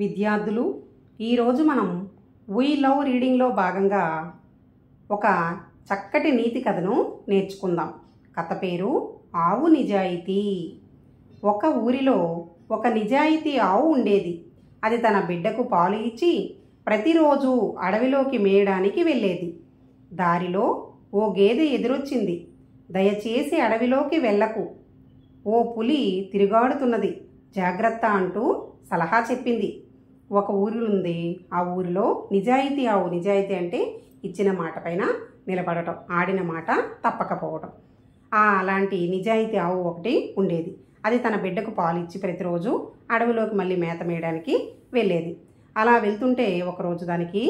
విద్యార్థులు ఈరోజు మనం వీ లవ్ రీడింగ్లో భాగంగా ఒక చక్కటి నీతి కథను నేర్చుకుందాం. కథ పేరు ఆవు నిజాయితీ. ఒక ఊరిలో ఒక నిజాయితీ ఆవు ఉండేది. అది తన బిడ్డకు పాలు ఇచ్చి ప్రతిరోజు అడవిలోకి మేయడానికి వెళ్ళేది. దారిలో ఓ గేదె ఎదురొచ్చింది. దయచేసి అడవిలోకి వెళ్ళకు, ఓ పులి తిరుగాడుతున్నది, జాగ్రత్త అంటూ సలహా చెప్పింది. ఒక ఊరి ఉంది. ఆ ఊరిలో నిజాయితీ ఆవు. నిజాయితీ అంటే ఇచ్చిన మాట పైన నిలబడటం, ఆడిన మాట తప్పకపోవటం. అలాంటి నిజాయితీ ఆవు ఒకటి ఉండేది. అది తన బిడ్డకు పాలు ఇచ్చి ప్రతిరోజు అడవిలోకి మళ్ళీ మేత మేయడానికి వెళ్ళేది. అలా వెళ్తుంటే ఒకరోజు దానికి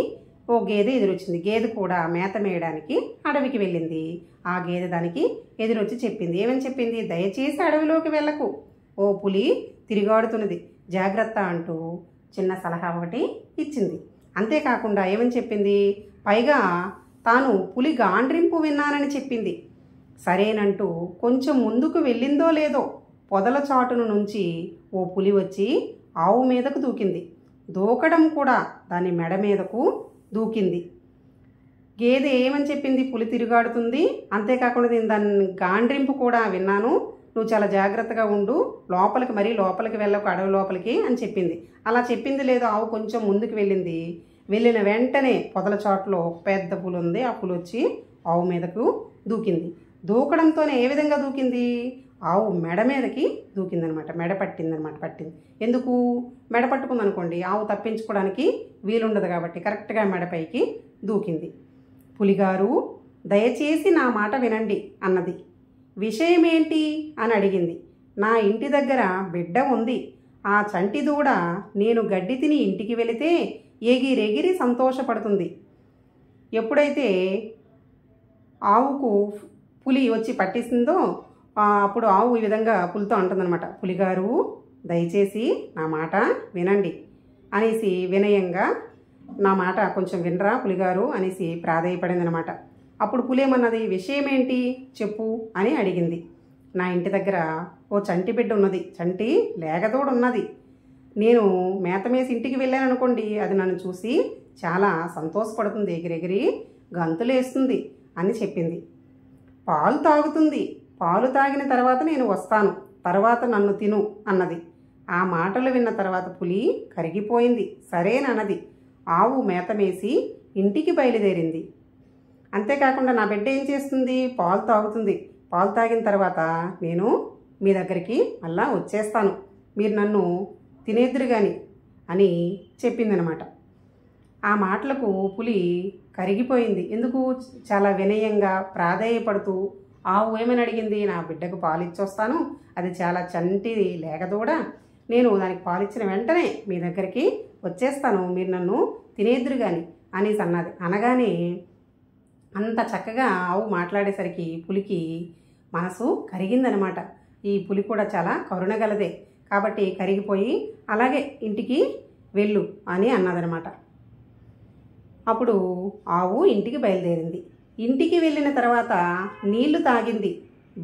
ఓ గేదె ఎదురొచ్చింది. గేదె కూడా మేత మేయడానికి అడవికి వెళ్ళింది. ఆ గేదె దానికి ఎదురొచ్చి చెప్పింది. ఏమని చెప్పింది? దయచేసి అడవిలోకి వెళ్ళకు, ఓ పులి తిరిగాడుతున్నది, జాగ్రత్త అంటూ చిన్న సలహా ఒకటి ఇచ్చింది. అంతేకాకుండా ఏమని చెప్పింది? పైగా తాను పులి గాండ్రింపు విన్నానని చెప్పింది. సరేనంటూ కొంచెం ముందుకు వెళ్ళిందో లేదో పొదల చాటును నుంచి ఓ పులి వచ్చి ఆవు మీదకు దూకింది. దూకడం కూడా దాని మెడ మీదకు దూకింది. గేదె ఏమని చెప్పింది? పులి తిరుగాడుతుంది, అంతేకాకుండా నేను దాని గాండ్రింపు కూడా విన్నాను, నువ్వు చాలా జాగ్రత్తగా ఉండు, లోపలికి వెళ్ళకు, అడవి లోపలికి అని చెప్పింది. అలా చెప్పింది లేదు, ఆవు కొంచెం ముందుకు వెళ్ళింది. వెళ్ళిన వెంటనే పొదల చాటులో పెద్ద పులి ఉంది. ఆ పులి వచ్చి ఆవు మీదకు దూకింది. దూకడంతోనే ఏ విధంగా దూకింది? ఆవు మెడ మీదకి దూకిందనమాట. మెడ పట్టింది. ఎందుకు? మెడ పట్టుకుందనుకోండి, ఆవు తప్పించుకోవడానికి వీలుండదు కాబట్టి కరెక్ట్గా మెడపైకి దూకింది. పులిగారు, దయచేసి నా మాట వినండి అన్నది. విషయమేంటి అని అడిగింది. నా ఇంటి దగ్గర బిడ్డ ఉంది. ఆ చంటి దూడ నేను గడ్డి తిని ఇంటికి వెళితే ఎగిరెగిరి సంతోషపడుతుంది. ఎప్పుడైతే ఆవుకు పులి వచ్చి పట్టిస్తుందో అప్పుడు ఆవు ఈ విధంగా పులితో అంటుందన్నమాట, పులిగారు దయచేసి నా మాట వినండి అనేసి వినయంగా, నా మాట కొంచెం వినరా పులిగారు అనేసి ప్రాధేయపడింది అనమాట. అప్పుడు పులి ఏమన్నది? విషయమేంటి చెప్పు అని అడిగింది. నా ఇంటి దగ్గర ఓ చంటి బిడ్డ ఉన్నది, చంటి లేగదోడు ఉన్నది. నేను మేతమేసి ఇంటికి వెళ్ళాను అనుకోండి, అది నన్ను చూసి చాలా సంతోషపడుతుంది, ఎగిరెగిరి గంతులేస్తుంది అని చెప్పింది. పాలు తాగుతుంది, పాలు తాగిన తర్వాత నేను వస్తాను, తర్వాత నన్ను తిను అన్నది. ఆ మాటలు విన్న తర్వాత పులి కరిగిపోయింది. సరేనన్నది. ఆవు మేతమేసి ఇంటికి బయలుదేరింది. అంతేకాకుండా నా బిడ్డ ఏం చేస్తుంది? పాలు తాగుతుంది. పాలు తాగిన తర్వాత నేను మీ దగ్గరికి మళ్ళా వచ్చేస్తాను, మీరు నన్ను తినేద్దురు కానీ అని చెప్పిందనమాట. ఆ మాటలకు పులి కరిగిపోయింది. ఎందుకు? చాలా వినయంగా ప్రాధేయపడుతూ ఆవు ఏమని అడిగింది? నా బిడ్డకు పాలు ఇచ్చొస్తాను, అది చాలా చంటి లేగదూడ, నేను దానికి పాలిచ్చిన వెంటనే మీ దగ్గరికి వచ్చేస్తాను, మీరు నన్ను తినేద్దురు కానీ అనేసి అన్నది. అనగానే అంత చక్కగా ఆవు మాట్లాడేసరికి పులికి మనసు కరిగిందనమాట. ఈ పులి కూడా చాలా కరుణగలదే కాబట్టి కరిగిపోయి అలాగే ఇంటికి వెళ్ళు అని అన్నదనమాట. అప్పుడు ఆవు ఇంటికి బయలుదేరింది. ఇంటికి వెళ్ళిన తర్వాత నీళ్లు తాగింది,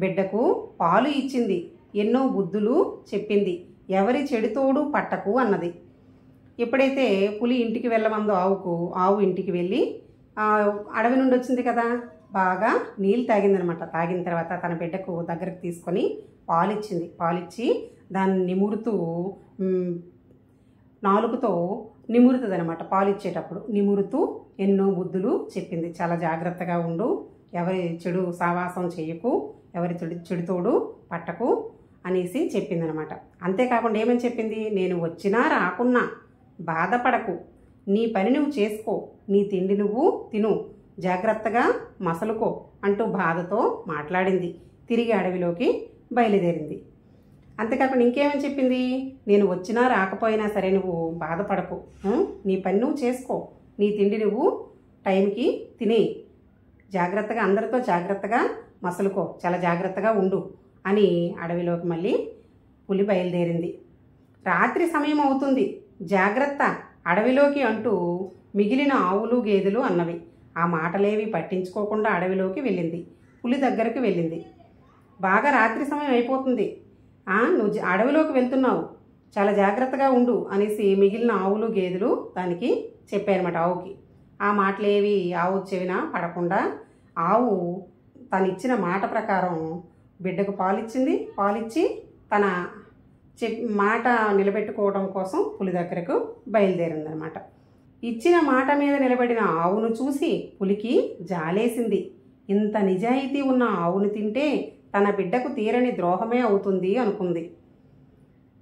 బిడ్డకు పాలు ఇచ్చింది, ఎన్నో బుద్ధులు చెప్పింది, ఎవరి చెడుతోడు పట్టకు అన్నది. ఎప్పుడైతే పులి ఇంటికి వెళ్ళమందో ఆవు ఇంటికి వెళ్ళి అడవి నుండి వచ్చింది కదా, బాగా నీళ్ళు తాగిందనమాట. తాగిన తర్వాత తన బిడ్డకు దగ్గరకు తీసుకొని పాలిచ్చింది. పాలిచ్చి దాన్ని నిమురుతూ నాలుగుతో నిమురుతుంది అనమాట. పాలిచ్చేటప్పుడు నిమురుతూ ఎన్నో బుద్ధులు చెప్పింది. చాలా జాగ్రత్తగా ఉండు, ఎవరి చెడు సావాసం చెయ్యకు, ఎవరి చెడుతోడు పట్టకు అనేసి చెప్పిందనమాట. అంతేకాకుండా ఏమని చెప్పింది? నేను వచ్చినా రాకున్నా బాధపడకు, నీ పని నువ్వు చేసుకో, నీ తిండి నువ్వు తిను, జాగ్రత్తగా మసలుకో అంటూ బాధతో మాట్లాడింది. తిరిగి అడవిలోకి బయలుదేరింది. అంతేకాకుండా ఇంకేమని చెప్పింది? నేను వచ్చినా రాకపోయినా సరే నువ్వు బాధపడకు, నీ పని నువ్వు చేసుకో, నీ తిండి నువ్వు టైంకి తినే, జాగ్రత్తగా అందరితో జాగ్రత్తగా మసలుకో, చాలా జాగ్రత్తగా ఉండు అని అడవిలోకి మళ్ళీ పులి బయలుదేరింది. రాత్రి సమయం అవుతుంది, జాగ్రత్త అడవిలోకి అంటూ మిగిలిన ఆవులు గేదెలు అన్నవి. ఆ మాటలేవి పట్టించుకోకుండా అడవిలోకి వెళ్ళింది. పులి దగ్గరకు వెళ్ళింది. బాగా రాత్రి సమయం అయిపోతుంది, నువ్వు అడవిలోకి వెళ్తున్నావు, చాలా జాగ్రత్తగా ఉండు అనేసి మిగిలిన ఆవులు గేదెలు దానికి చెప్పాయన్నమాట ఆవుకి. ఆ మాటలేవి ఆవు చెవిన పడకుండా ఆవు తనిచ్చిన మాట ప్రకారం బిడ్డకు పాలిచ్చింది. పాలిచ్చి తన మాట నిలబెట్టుకోవడం కోసం పులి దగ్గరకు బయలుదేరిందనమాట. ఇచ్చిన మాట మీద నిలబడిన ఆవును చూసి పులికి జాలేసింది. ఇంత నిజాయితీ ఉన్న ఆవును తింటే తన బిడ్డకు తీరని ద్రోహమే అవుతుంది అనుకుంది.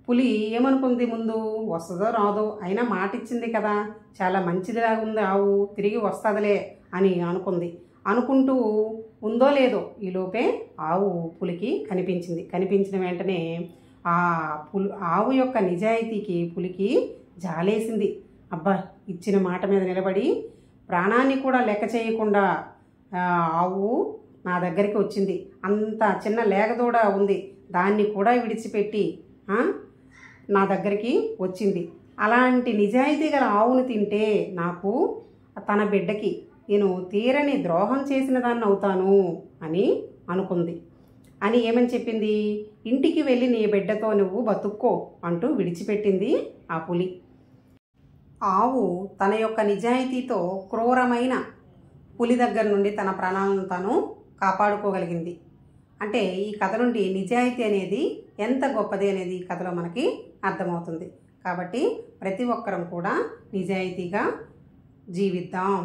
పులి ఏమనుకుంది, ముందు వస్తుందో రాదో, అయినా మాట ఇచ్చింది కదా, చాలా మంచిదిలాగా ఉంది ఆవు, తిరిగి వస్తుందిలే అని అనుకుంది. అనుకుంటూ ఉందో లేదో ఈలోపే ఆవు పులికి కనిపించింది. కనిపించిన వెంటనే ఆవు యొక్క నిజాయితీకి పులికి జాలేసింది. అబ్బా, ఇచ్చిన మాట మీద నిలబడి ప్రాణాన్ని కూడా లెక్క చేయకుండా ఆవు నా దగ్గరికి వచ్చింది. అంత చిన్న లేగదూడ ఉంది, దాన్ని కూడా విడిచిపెట్టి నా దగ్గరికి వచ్చింది. అలాంటి నిజాయితీ గల ఆవును తింటే నాకు తన బిడ్డకి నేను తీరని ద్రోహం చేసిన దాన్ని అవుతాను అని అనుకుంది. అని ఏమని చెప్పింది, ఇంటికి వెళ్ళి నీ బిడ్డతో నువ్వు బతుక్కో అంటూ విడిచిపెట్టింది ఆ పులి. ఆవు తన యొక్క నిజాయితీతో క్రూరమైన పులి దగ్గర నుండి తన ప్రాణాలను తాను కాపాడుకోగలిగింది. అంటే ఈ కథ నుండి నిజాయితీ అనేది ఎంత గొప్పది అనేది ఈ కథలో మనకి అర్థమవుతుంది. కాబట్టి ప్రతి ఒక్కరం కూడా నిజాయితీగా జీవిద్దాం.